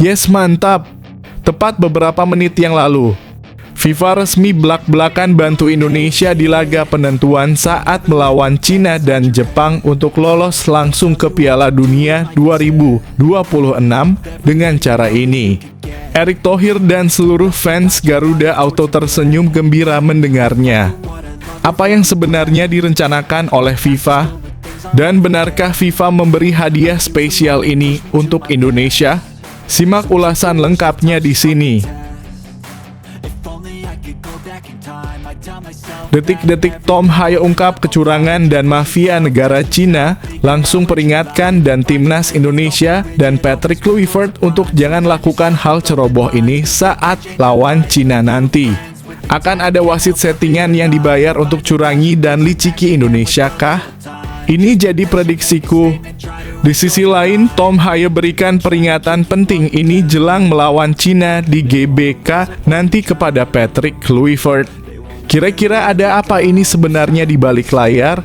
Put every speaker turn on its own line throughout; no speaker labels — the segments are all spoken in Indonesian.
Yes, mantap. Tepat beberapa menit yang lalu, FIFA resmi belak-belakan bantu Indonesia di laga penentuan saat melawan Cina dan Jepang untuk lolos langsung ke Piala Dunia 2026 dengan cara ini. Erick Thohir dan seluruh fans Garuda Auto tersenyum gembira mendengarnya. Apa yang sebenarnya direncanakan oleh FIFA? Dan benarkah FIFA memberi hadiah spesial ini untuk Indonesia? Simak ulasan lengkapnya di sini. Detik-detik Tom Haye ungkap kecurangan dan mafia negara Cina, langsung peringatkan dan timnas Indonesia dan Patrick Kluivert untuk jangan lakukan hal ceroboh ini saat lawan Cina nanti. Akan ada wasit settingan yang dibayar untuk curangi dan liciki Indonesia kah? Ini jadi prediksiku. Di sisi lain, Tom Haye berikan peringatan penting ini jelang melawan Cina di GBK nanti kepada Patrick Kluivert. Kira-kira ada apa ini sebenarnya di balik layar?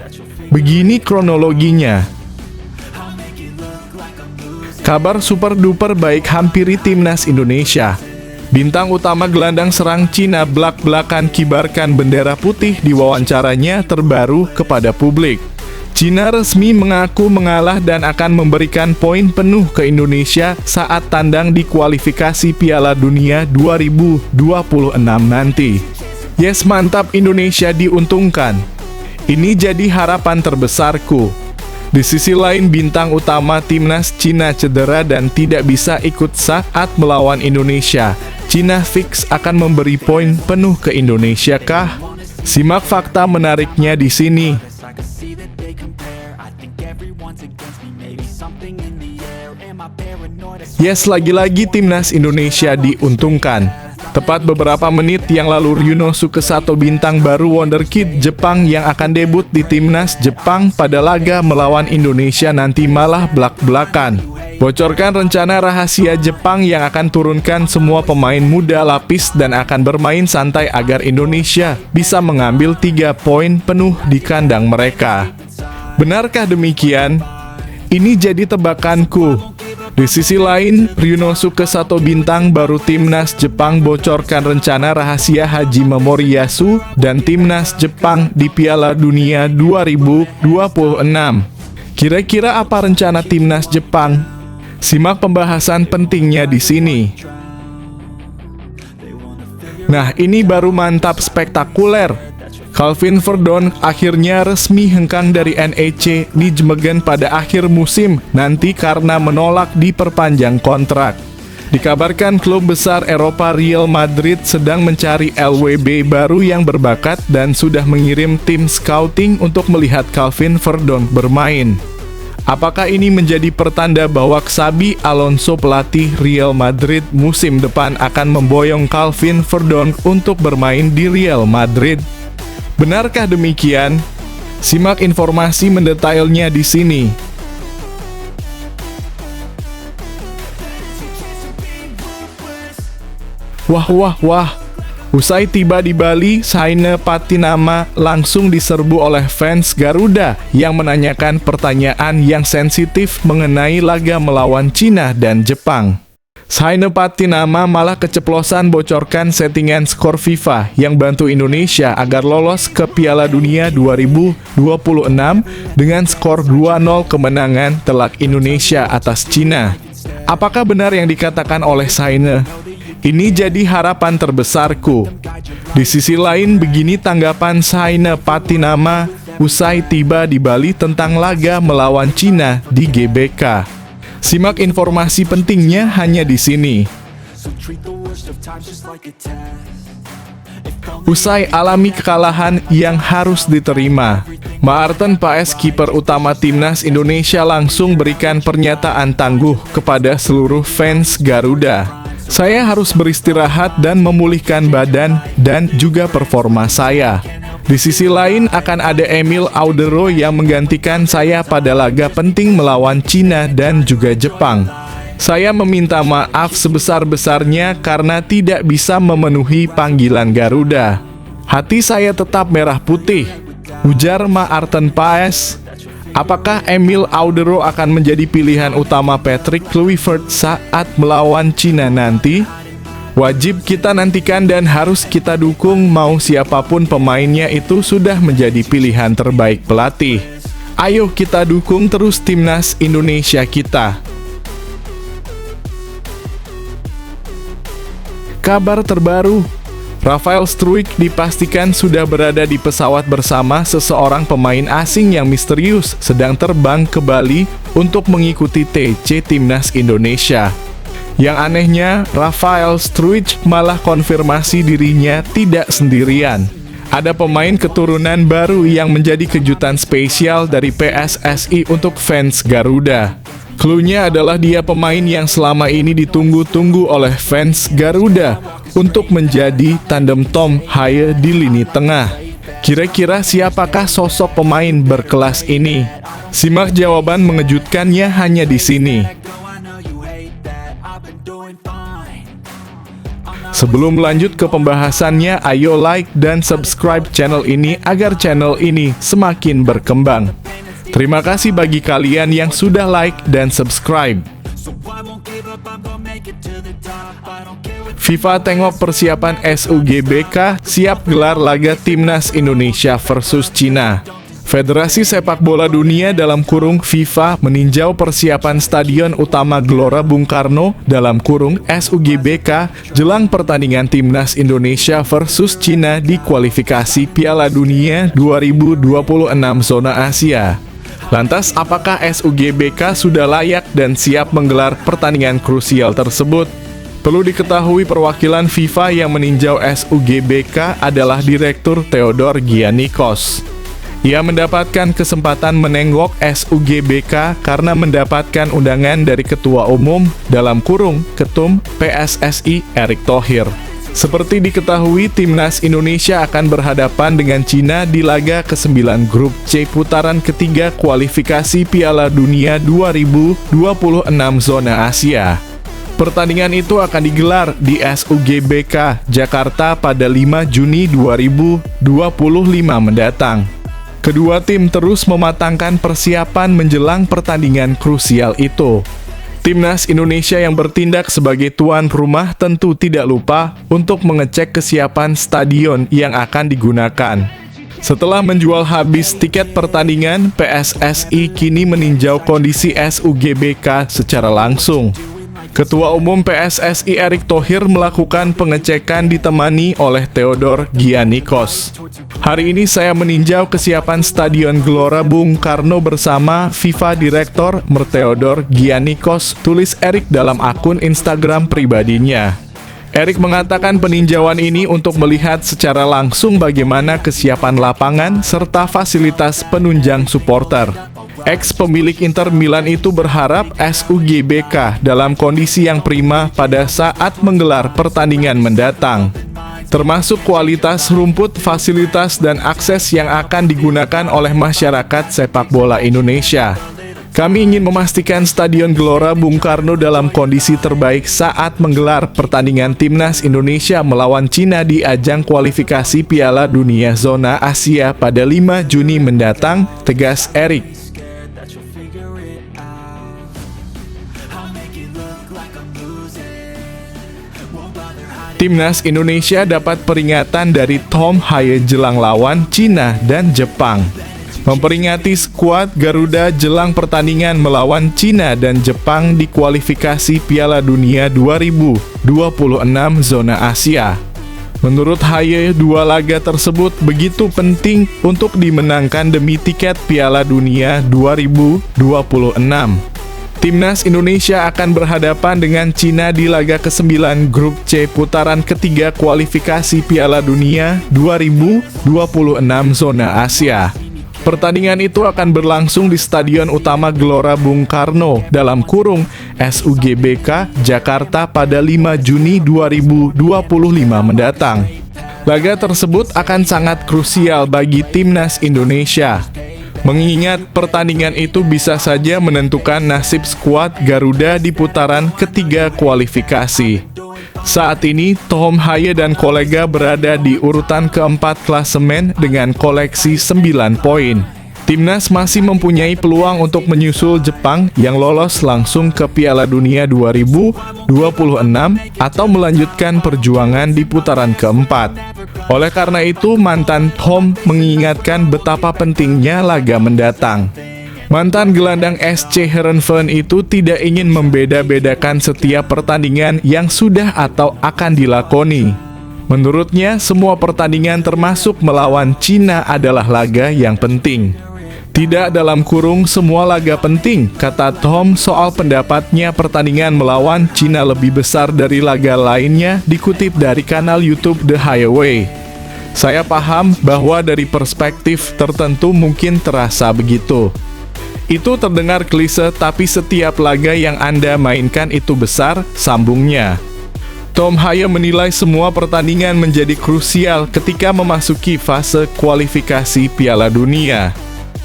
Begini kronologinya. Kabar super duper baik hampiri timnas Indonesia. Bintang utama gelandang serang Cina belak-belakan kibarkan bendera putih di wawancaranya terbaru kepada publik. Cina resmi mengaku mengalah dan akan memberikan poin penuh ke Indonesia saat tandang di kualifikasi Piala Dunia 2026 nanti. Yes, mantap, Indonesia diuntungkan. Ini jadi harapan terbesarku. Di sisi lain, bintang utama timnas Cina cedera dan tidak bisa ikut saat melawan Indonesia. Cina fix akan memberi poin penuh ke Indonesia kah? Simak fakta menariknya di sini. Yes, lagi-lagi timnas Indonesia diuntungkan. Tepat beberapa menit yang lalu, Ryunosuke Sato, bintang baru wonderkid Jepang yang akan debut di timnas Jepang pada laga melawan Indonesia nanti malah belak-belakan. Bocorkan rencana rahasia Jepang yang akan turunkan semua pemain muda lapis dan akan bermain santai agar Indonesia bisa mengambil 3 poin penuh di kandang mereka. Benarkah demikian? Ini jadi tebakanku. Di sisi lain, Ryunosuke Sato, bintang baru timnas Jepang, bocorkan rencana rahasia Haji Momoriyasu dan timnas Jepang di Piala Dunia 2026. Kira-kira apa rencana timnas Jepang? Simak pembahasan pentingnya di sini. Nah, ini baru mantap, spektakuler. Calvin Verdon akhirnya resmi hengkang dari NEC Nijmegen pada akhir musim nanti karena menolak diperpanjang kontrak. Dikabarkan klub besar Eropa Real Madrid sedang mencari LWB baru yang berbakat dan sudah mengirim tim scouting untuk melihat Calvin Verdon bermain. Apakah ini menjadi pertanda bahwa Xabi Alonso, pelatih Real Madrid musim depan, akan memboyong Calvin Verdon untuk bermain di Real Madrid? Benarkah demikian? Simak informasi mendetailnya di sini. Wah. Usai tiba di Bali, Saina Patinama langsung diserbu oleh fans Garuda yang menanyakan pertanyaan yang sensitif mengenai laga melawan Cina dan Jepang. Saina Patinama malah keceplosan bocorkan settingan skor FIFA yang bantu Indonesia agar lolos ke Piala Dunia 2026 dengan skor 2-0 kemenangan telak Indonesia atas Cina. Apakah benar yang dikatakan oleh Saina? Ini jadi harapan terbesarku. Di sisi lain, begini tanggapan Saina Patinama usai tiba di Bali tentang laga melawan Cina di GBK. Simak informasi pentingnya hanya di sini. Usai alami kekalahan yang harus diterima, Maarten Paes, kiper utama timnas Indonesia, langsung berikan pernyataan tangguh kepada seluruh fans Garuda. Saya harus beristirahat dan memulihkan badan dan juga performa saya. Di sisi lain, akan ada Emil Audero yang menggantikan saya pada laga penting melawan Cina dan juga Jepang. Saya meminta maaf sebesar-besarnya karena tidak bisa memenuhi panggilan Garuda. Hati saya tetap merah putih, ujar Maarten Paes. Apakah Emil Audero akan menjadi pilihan utama Patrick Kluivert saat melawan Cina nanti? Wajib kita nantikan dan harus kita dukung, mau siapapun pemainnya itu sudah menjadi pilihan terbaik pelatih. Ayo kita dukung terus timnas Indonesia kita. Kabar terbaru, Rafael Struijk dipastikan sudah berada di pesawat bersama seseorang pemain asing yang misterius sedang terbang ke Bali untuk mengikuti TC Timnas Indonesia. Yang anehnya, Rafael Struijk malah konfirmasi dirinya tidak sendirian. Ada pemain keturunan baru yang menjadi kejutan spesial dari PSSI untuk fans Garuda. Cluenya adalah dia pemain yang selama ini ditunggu-tunggu oleh fans Garuda untuk menjadi tandem Tom Haye di lini tengah. Kira-kira siapakah sosok pemain berkelas ini? Simak jawaban mengejutkannya hanya di sini. Sebelum lanjut ke pembahasannya, ayo like dan subscribe channel ini agar channel ini semakin berkembang. Terima kasih bagi kalian yang sudah like dan subscribe. FIFA tengok persiapan SUGBK siap gelar laga Timnas Indonesia versus Cina. Federasi Sepak Bola Dunia dalam kurung FIFA meninjau persiapan Stadion Utama Gelora Bung Karno dalam kurung SUGBK jelang pertandingan Timnas Indonesia versus Cina di kualifikasi Piala Dunia 2026 zona Asia. Lantas, apakah SUGBK sudah layak dan siap menggelar pertandingan krusial tersebut? Perlu diketahui perwakilan FIFA yang meninjau SUGBK adalah Direktur Theodor Giannikos. Ia mendapatkan kesempatan menengok SUGBK karena mendapatkan undangan dari Ketua Umum dalam kurung Ketum PSSI Erick Thohir. Seperti diketahui, Timnas Indonesia akan berhadapan dengan Cina di laga ke-9 Grup C putaran ketiga kualifikasi Piala Dunia 2026 zona Asia. Pertandingan itu akan digelar di SUGBK Jakarta pada 5 Juni 2025 mendatang. Kedua tim terus mematangkan persiapan menjelang pertandingan krusial itu. Timnas Indonesia yang bertindak sebagai tuan rumah tentu tidak lupa untuk mengecek kesiapan stadion yang akan digunakan. Setelah menjual habis tiket pertandingan, PSSI kini meninjau kondisi SUGBK secara langsung. Ketua Umum PSSI Erick Thohir melakukan pengecekan ditemani oleh Theodor Giannikos. Hari ini saya meninjau kesiapan Stadion Gelora Bung Karno bersama FIFA Direktor Theodor Giannikos, tulis Erick dalam akun Instagram pribadinya. Erick mengatakan peninjauan ini untuk melihat secara langsung bagaimana kesiapan lapangan serta fasilitas penunjang supporter. Ex-pemilik Inter Milan itu berharap SUGBK dalam kondisi yang prima pada saat menggelar pertandingan mendatang, termasuk kualitas rumput, fasilitas, dan akses yang akan digunakan oleh masyarakat sepak bola Indonesia. Kami ingin memastikan Stadion Gelora Bung Karno dalam kondisi terbaik saat menggelar pertandingan Timnas Indonesia melawan Cina di ajang kualifikasi Piala Dunia Zona Asia pada 5 Juni mendatang, tegas Erick. Timnas Indonesia dapat peringatan dari Tom Haye jelang lawan Cina dan Jepang. Memperingati skuad Garuda jelang pertandingan melawan Cina dan Jepang di kualifikasi Piala Dunia 2026 zona Asia. Menurut Haye, dua laga tersebut begitu penting untuk dimenangkan demi tiket Piala Dunia 2026. Timnas Indonesia akan berhadapan dengan Cina di laga ke-9 Grup C putaran ketiga kualifikasi Piala Dunia 2026 zona Asia. Pertandingan itu akan berlangsung di Stadion Utama Gelora Bung Karno dalam kurung SUGBK Jakarta pada 5 Juni 2025 mendatang. Laga tersebut akan sangat krusial bagi Timnas Indonesia, mengingat pertandingan itu bisa saja menentukan nasib skuad Garuda di putaran ketiga kualifikasi. Saat ini, Tom Haye dan kolega berada di urutan keempat klasemen dengan koleksi 9 poin. Timnas masih mempunyai peluang untuk menyusul Jepang yang lolos langsung ke Piala Dunia 2026 atau melanjutkan perjuangan di putaran keempat. Oleh karena itu, mantan Tom mengingatkan betapa pentingnya laga mendatang. Mantan gelandang SC Heerenveen itu tidak ingin membeda-bedakan setiap pertandingan yang sudah atau akan dilakoni. Menurutnya, semua pertandingan termasuk melawan Cina adalah laga yang penting. Tidak dalam kurung semua laga penting, kata Tom soal pendapatnya pertandingan melawan Cina lebih besar dari laga lainnya, dikutip dari kanal YouTube The Highway. Saya paham bahwa dari perspektif tertentu mungkin terasa begitu. Itu terdengar klise, tapi setiap laga yang Anda mainkan itu besar, sambungnya. Tom Haye menilai semua pertandingan menjadi krusial ketika memasuki fase kualifikasi Piala Dunia.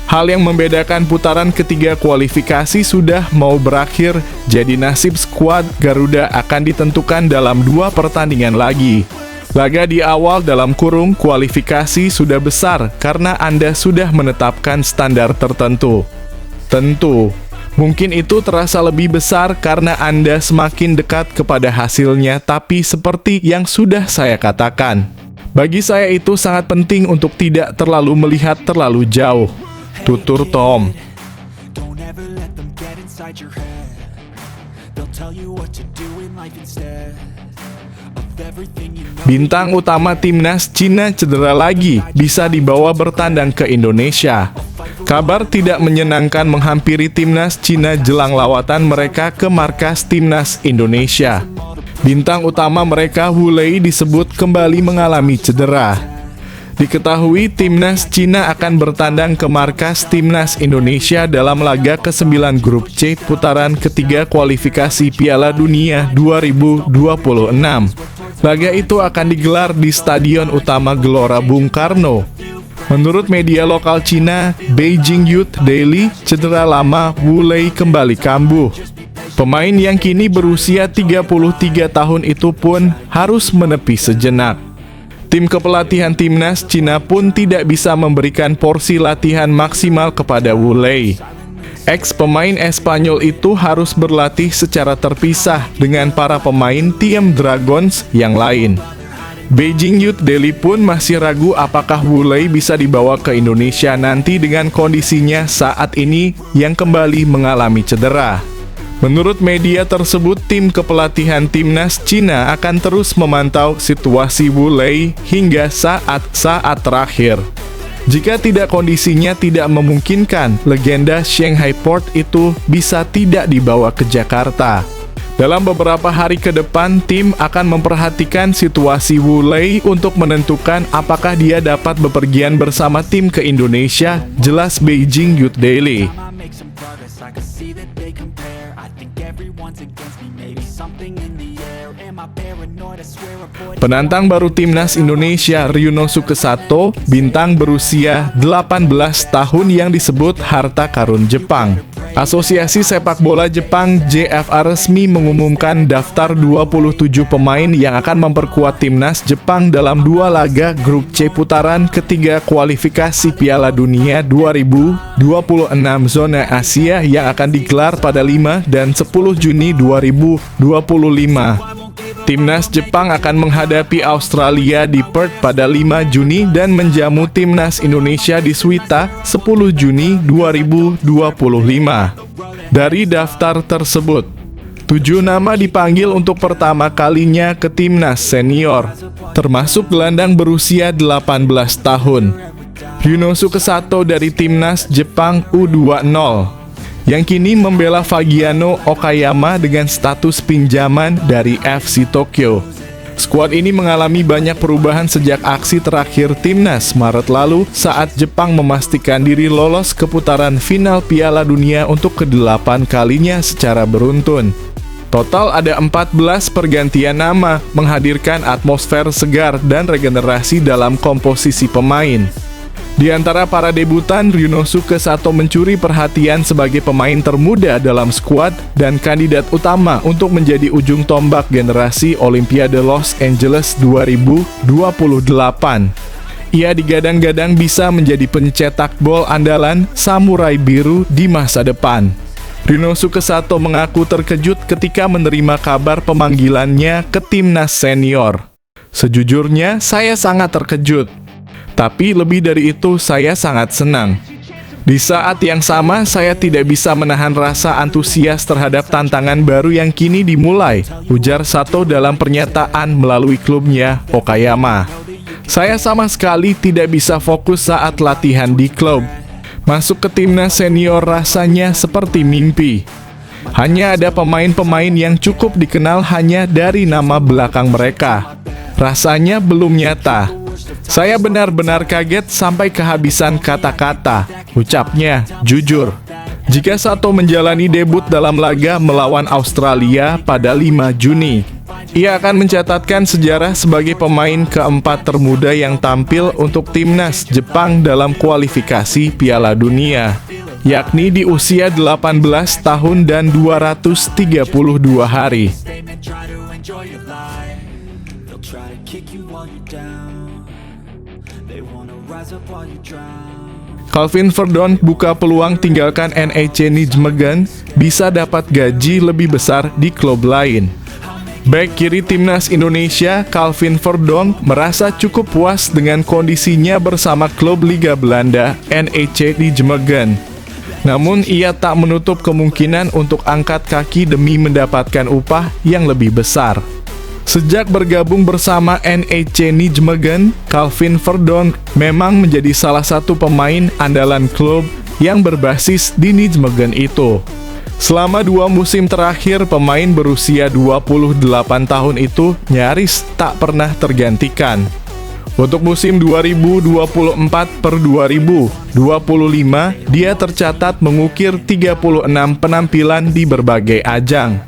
Hal yang membedakan putaran ketiga kualifikasi sudah mau berakhir, jadi nasib skuad Garuda akan ditentukan dalam 2 pertandingan lagi. Laga di awal dalam kurung kualifikasi sudah besar karena Anda sudah menetapkan standar tertentu. Tentu, mungkin itu terasa lebih besar karena Anda semakin dekat kepada hasilnya, tapi seperti yang sudah saya katakan, bagi saya itu sangat penting untuk tidak terlalu melihat terlalu jauh, tutur Tom. Bintang utama timnas Cina cedera lagi, bisa dibawa bertandang ke Indonesia. Kabar tidak menyenangkan menghampiri timnas Cina jelang lawatan mereka ke markas timnas Indonesia. Bintang utama mereka Wu Lei disebut kembali mengalami cedera. Diketahui timnas Cina akan bertandang ke markas timnas Indonesia dalam laga ke-9 grup C putaran ketiga kualifikasi Piala Dunia 2026. Laga itu akan digelar di Stadion Utama Gelora Bung Karno. Menurut media lokal Cina, Beijing Youth Daily, cedera lama Wu Lei kembali kambuh. Pemain yang kini berusia 33 tahun itu pun harus menepi sejenak. Tim kepelatihan timnas Cina pun tidak bisa memberikan porsi latihan maksimal kepada Wu Lei. Ex-pemain Espanyol itu harus berlatih secara terpisah dengan para pemain tim Dragons yang lain. Beijing Youth Daily pun masih ragu apakah Wu Lei bisa dibawa ke Indonesia nanti dengan kondisinya saat ini yang kembali mengalami cedera. Menurut media tersebut, tim kepelatihan timnas Cina akan terus memantau situasi Wu Lei hingga saat-saat terakhir. Jika tidak kondisinya tidak memungkinkan, legenda Shanghai Port itu bisa tidak dibawa ke Jakarta. Dalam beberapa hari ke depan, tim akan memperhatikan situasi Wu Lei untuk menentukan apakah dia dapat bepergian bersama tim ke Indonesia, jelas Beijing Youth Daily. Penantang baru timnas Indonesia Ryuno Sukesato, bintang berusia 18 tahun yang disebut harta karun Jepang. Asosiasi Sepak Bola Jepang JFA resmi mengumumkan daftar 27 pemain yang akan memperkuat timnas Jepang dalam 2 laga grup C putaran ketiga kualifikasi Piala Dunia 2026 zona Asia yang akan digelar pada 5 dan 10 Juni 2025. Timnas Jepang akan menghadapi Australia di Perth pada 5 Juni dan menjamu timnas Indonesia di Suita 10 Juni 2025. Dari daftar tersebut, 7 nama dipanggil untuk pertama kalinya ke timnas senior, termasuk gelandang berusia 18 tahun, Ryuno Sukesato dari timnas Jepang U20. Yang kini membela Fagiano Okayama dengan status pinjaman dari FC Tokyo. Skuad ini mengalami banyak perubahan sejak aksi terakhir timnas Maret lalu saat Jepang memastikan diri lolos ke putaran final Piala Dunia untuk ke-8 kalinya secara beruntun. Total ada 14 pergantian nama, menghadirkan atmosfer segar dan regenerasi dalam komposisi pemain. Di antara para debutan, Ryuno Sukesato mencuri perhatian sebagai pemain termuda dalam skuad dan kandidat utama untuk menjadi ujung tombak generasi Olimpiade Los Angeles 2028. Ia digadang-gadang bisa menjadi pencetak gol andalan Samurai Biru di masa depan. Ryunosuke Sato mengaku terkejut ketika menerima kabar pemanggilannya ke timnas senior. Sejujurnya, saya sangat terkejut. Tapi lebih dari itu, saya sangat senang. Di saat yang sama, saya tidak bisa menahan rasa antusias terhadap tantangan baru yang kini dimulai, ujar Sato dalam pernyataan melalui klubnya, Okayama. Saya sama sekali tidak bisa fokus saat latihan di klub. Masuk ke timnas senior rasanya seperti mimpi. Hanya ada pemain-pemain yang cukup dikenal hanya dari nama belakang mereka. Rasanya belum nyata. Saya benar-benar kaget sampai kehabisan kata-kata, ucapnya jujur. Jika Sato menjalani debut dalam laga melawan Australia pada 5 Juni, ia akan mencatatkan sejarah sebagai pemain keempat termuda yang tampil untuk timnas Jepang dalam kualifikasi Piala Dunia, yakni di usia 18 tahun dan 232 hari. Calvin Verdon buka peluang tinggalkan NEC Nijmegen, bisa dapat gaji lebih besar di klub lain. Bek kiri timnas Indonesia, Calvin Verdon, merasa cukup puas dengan kondisinya bersama klub Liga Belanda, NEC Nijmegen. Namun ia tak menutup kemungkinan untuk angkat kaki demi mendapatkan upah yang lebih besar. Sejak bergabung bersama NEC Nijmegen, Calvin Verdon memang menjadi salah satu pemain andalan klub yang berbasis di Nijmegen itu. Selama 2 musim terakhir, pemain berusia 28 tahun itu nyaris tak pernah tergantikan. Untuk musim 2024/2025, dia tercatat mengukir 36 penampilan di berbagai ajang.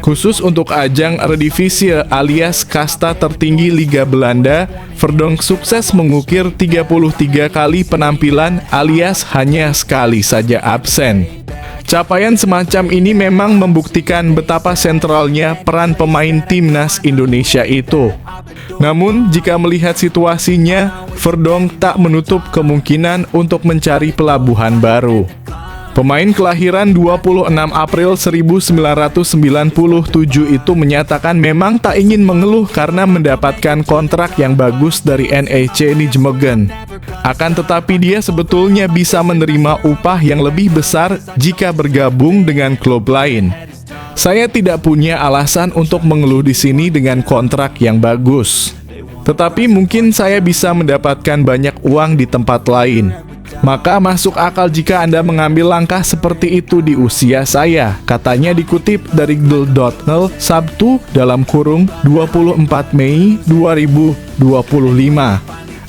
Khusus untuk ajang Eredivisie alias kasta tertinggi Liga Belanda, Verdon sukses mengukir 33 kali penampilan alias hanya sekali saja absen. Capaian semacam ini memang membuktikan betapa sentralnya peran pemain timnas Indonesia itu. Namun, jika melihat situasinya, Verdon tak menutup kemungkinan untuk mencari pelabuhan baru. Pemain kelahiran 26 April 1997 itu menyatakan memang tak ingin mengeluh karena mendapatkan kontrak yang bagus dari NEC Nijmegen. Akan tetapi dia sebetulnya bisa menerima upah yang lebih besar jika bergabung dengan klub lain. Saya tidak punya alasan untuk mengeluh di sini dengan kontrak yang bagus. Tetapi mungkin saya bisa mendapatkan banyak uang di tempat lain. Maka masuk akal jika Anda mengambil langkah seperti itu di usia saya, katanya dikutip dari Goal.nl Sabtu (24 Mei 2025).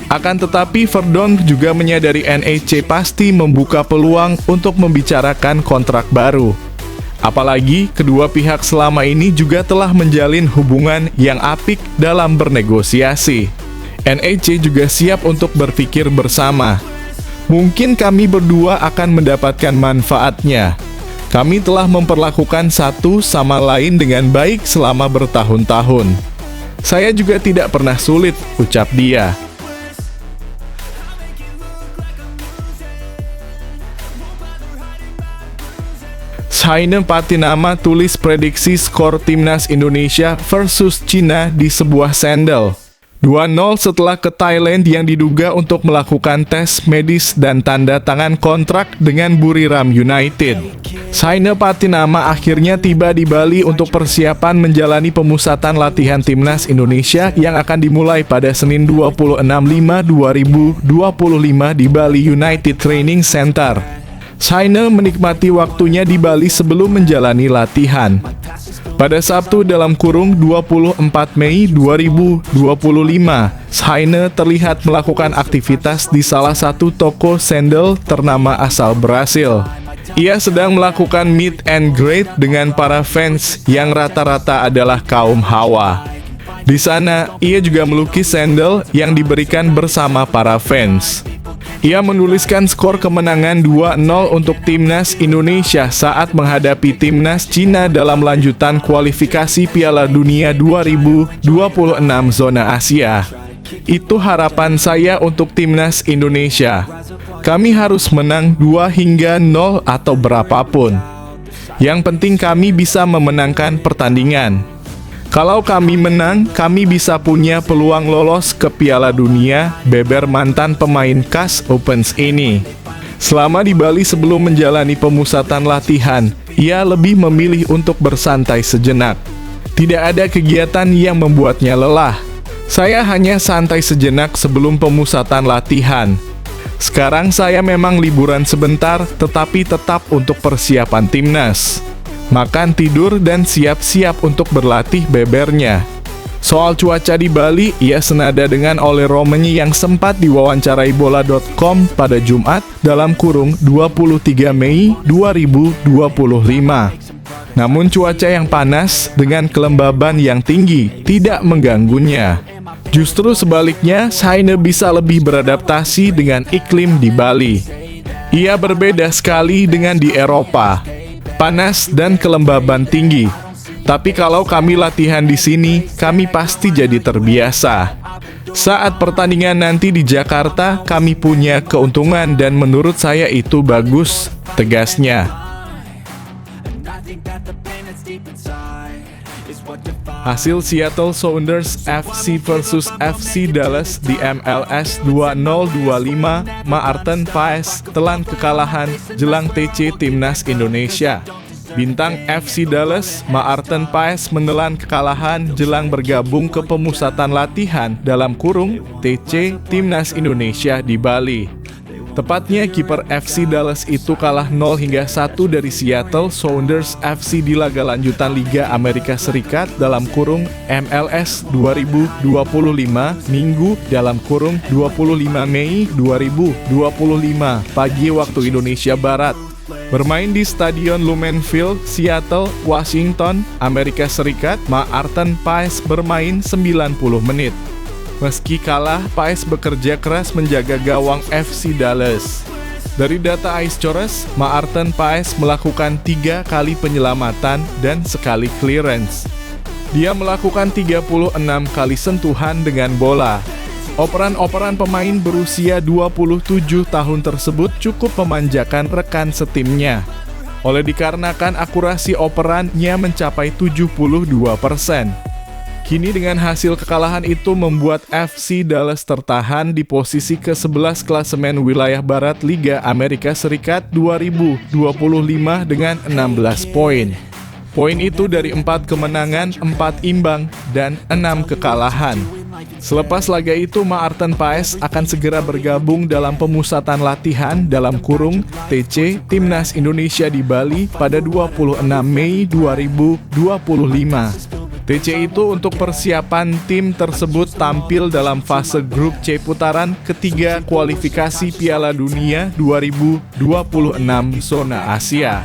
Akan tetapi Verdon juga menyadari NEC pasti membuka peluang untuk membicarakan kontrak baru. Apalagi kedua pihak selama ini juga telah menjalin hubungan yang apik dalam bernegosiasi. NEC juga siap untuk berpikir bersama. Mungkin kami berdua akan mendapatkan manfaatnya. Kami telah memperlakukan satu sama lain dengan baik selama bertahun-tahun. Saya juga tidak pernah sulit, ucap dia. Shaine Patinama tulis prediksi skor timnas Indonesia versus Cina di sebuah sendal. 2-0 setelah ke Thailand yang diduga untuk melakukan tes medis dan tanda tangan kontrak dengan Buriram United. Shaine Patinama akhirnya tiba di Bali untuk persiapan menjalani pemusatan latihan timnas Indonesia yang akan dimulai pada Senin 26 Maret 2025 di Bali United Training Center. Shaine menikmati waktunya di Bali sebelum menjalani latihan. Pada Sabtu (24 Mei 2025), Shaine terlihat melakukan aktivitas di salah satu toko sandal ternama asal Brasil. Ia sedang melakukan meet and greet dengan para fans yang rata-rata adalah kaum Hawa. Di sana, ia juga melukis sandal yang diberikan bersama para fans. Ia menuliskan skor kemenangan 2-0 untuk timnas Indonesia saat menghadapi timnas Cina dalam lanjutan kualifikasi Piala Dunia 2026 zona Asia. Itu harapan saya untuk timnas Indonesia. Kami harus menang 2 hingga 0 atau berapapun. Yang penting kami bisa memenangkan pertandingan. Kalau kami menang, kami bisa punya peluang lolos ke Piala Dunia, beber mantan pemain KAS Opens ini. Selama di Bali sebelum menjalani pemusatan latihan, ia lebih memilih untuk bersantai sejenak. Tidak ada kegiatan yang membuatnya lelah. Saya hanya santai sejenak sebelum pemusatan latihan. Sekarang saya memang liburan sebentar, tetapi tetap untuk persiapan timnas. Makan, tidur, dan siap-siap untuk berlatih bebernya. Soal cuaca di Bali, ia senada dengan Ole Romeni yang sempat diwawancarai bola.com pada Jumat dalam kurung 23 Mei 2025. Namun cuaca yang panas dengan kelembaban yang tinggi tidak mengganggunya. Justru sebaliknya, Saine bisa lebih beradaptasi dengan iklim di Bali. Ia berbeda sekali dengan di Eropa. Panas dan kelembaban tinggi. Tapi kalau kami latihan di sini, kami pasti jadi terbiasa. Saat pertandingan nanti di Jakarta, kami punya keuntungan dan menurut saya itu bagus, tegasnya. Hasil Seattle Sounders FC versus FC Dallas di MLS 2025, Maarten Paes telan kekalahan jelang TC Timnas Indonesia. Bintang FC Dallas, Maarten Paes menelan kekalahan jelang bergabung ke pemusatan latihan dalam kurung TC Timnas Indonesia di Bali. Tepatnya kiper FC Dallas itu kalah 0 hingga 1 dari Seattle Sounders FC di laga lanjutan Liga Amerika Serikat dalam kurung MLS 2025 Minggu dalam kurung 25 Mei 2025 pagi waktu Indonesia Barat. Bermain di Stadion Lumen Field, Seattle, Washington, Amerika Serikat, Maarten Paes bermain 90 menit. Meski kalah, Paes bekerja keras menjaga gawang FC Dallas. Dari data Icecores, Maarten Paes melakukan 3 kali penyelamatan dan sekali clearance. Dia melakukan 36 kali sentuhan dengan bola. Operan-operan pemain berusia 27 tahun tersebut cukup memanjakan rekan setimnya. Oleh dikarenakan akurasi operannya mencapai 72%. Kini dengan hasil kekalahan itu membuat FC Dallas tertahan di posisi ke-11 klasemen wilayah Barat Liga Amerika Serikat 2025 dengan 16 poin. Poin itu dari 4 kemenangan, 4 imbang, dan 6 kekalahan. Selepas laga itu, Maarten Paes akan segera bergabung dalam pemusatan latihan dalam kurung TC Timnas Indonesia di Bali pada 26 Mei 2025. TC itu untuk persiapan tim tersebut tampil dalam fase grup C putaran ketiga kualifikasi Piala Dunia 2026 zona Asia.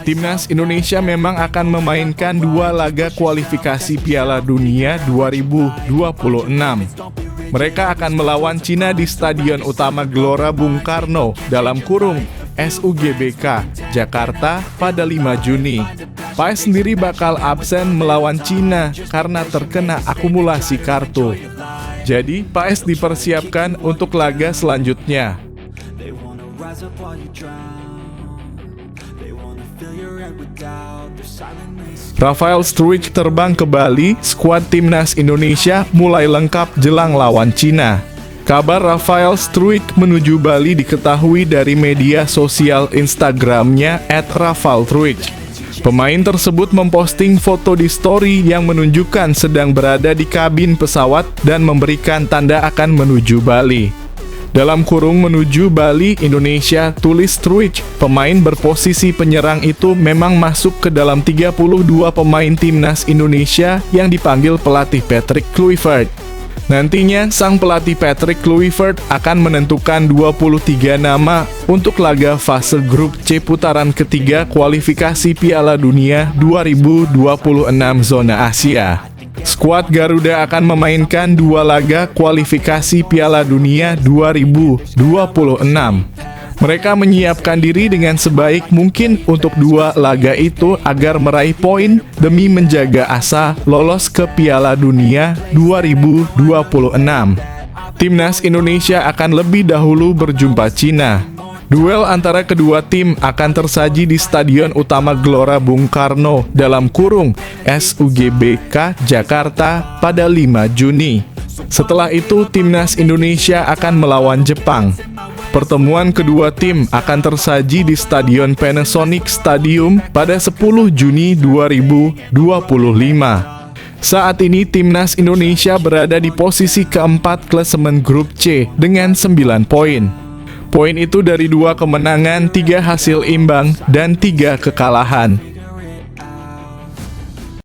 Timnas Indonesia memang akan memainkan 2 laga kualifikasi Piala Dunia 2026. Mereka akan melawan Cina di Stadion Utama Gelora Bung Karno dalam kurung SUGBK Jakarta pada 5 Juni. Paes sendiri bakal absen melawan Cina karena terkena akumulasi kartu. Jadi, Paes dipersiapkan untuk laga selanjutnya. Rafael Struijk terbang ke Bali, skuad timnas Indonesia mulai lengkap jelang lawan Cina. Kabar Rafael Struijk menuju Bali diketahui dari media sosial Instagramnya @rafalstruijk. Pemain tersebut memposting foto di story yang menunjukkan sedang berada di kabin pesawat dan memberikan tanda akan menuju Bali. Dalam kurung menuju Bali, Indonesia, tulis Struijk. Pemain berposisi penyerang itu memang masuk ke dalam 32 pemain timnas Indonesia yang dipanggil pelatih Patrick Kluivert. Nantinya, sang pelatih Patrick Kluivert akan menentukan 23 nama untuk laga fase grup C putaran ketiga kualifikasi Piala Dunia 2026 zona Asia. Skuad Garuda akan memainkan 2 laga kualifikasi Piala Dunia 2026. Mereka menyiapkan diri dengan sebaik mungkin untuk 2 laga itu agar meraih poin demi menjaga asa lolos ke Piala Dunia 2026. Timnas Indonesia akan lebih dahulu berjumpa Cina. Duel antara kedua tim akan tersaji di Stadion Utama Gelora Bung Karno (SUGBK) Jakarta pada 5 Juni. Setelah itu, Timnas Indonesia akan melawan Jepang. Pertemuan kedua tim akan tersaji di Stadion Panasonic Stadium pada 10 Juni 2025. Saat ini Timnas Indonesia berada di posisi keempat klasemen grup C dengan 9 poin. Poin itu dari 2 kemenangan, 3 hasil imbang, dan 3 kekalahan.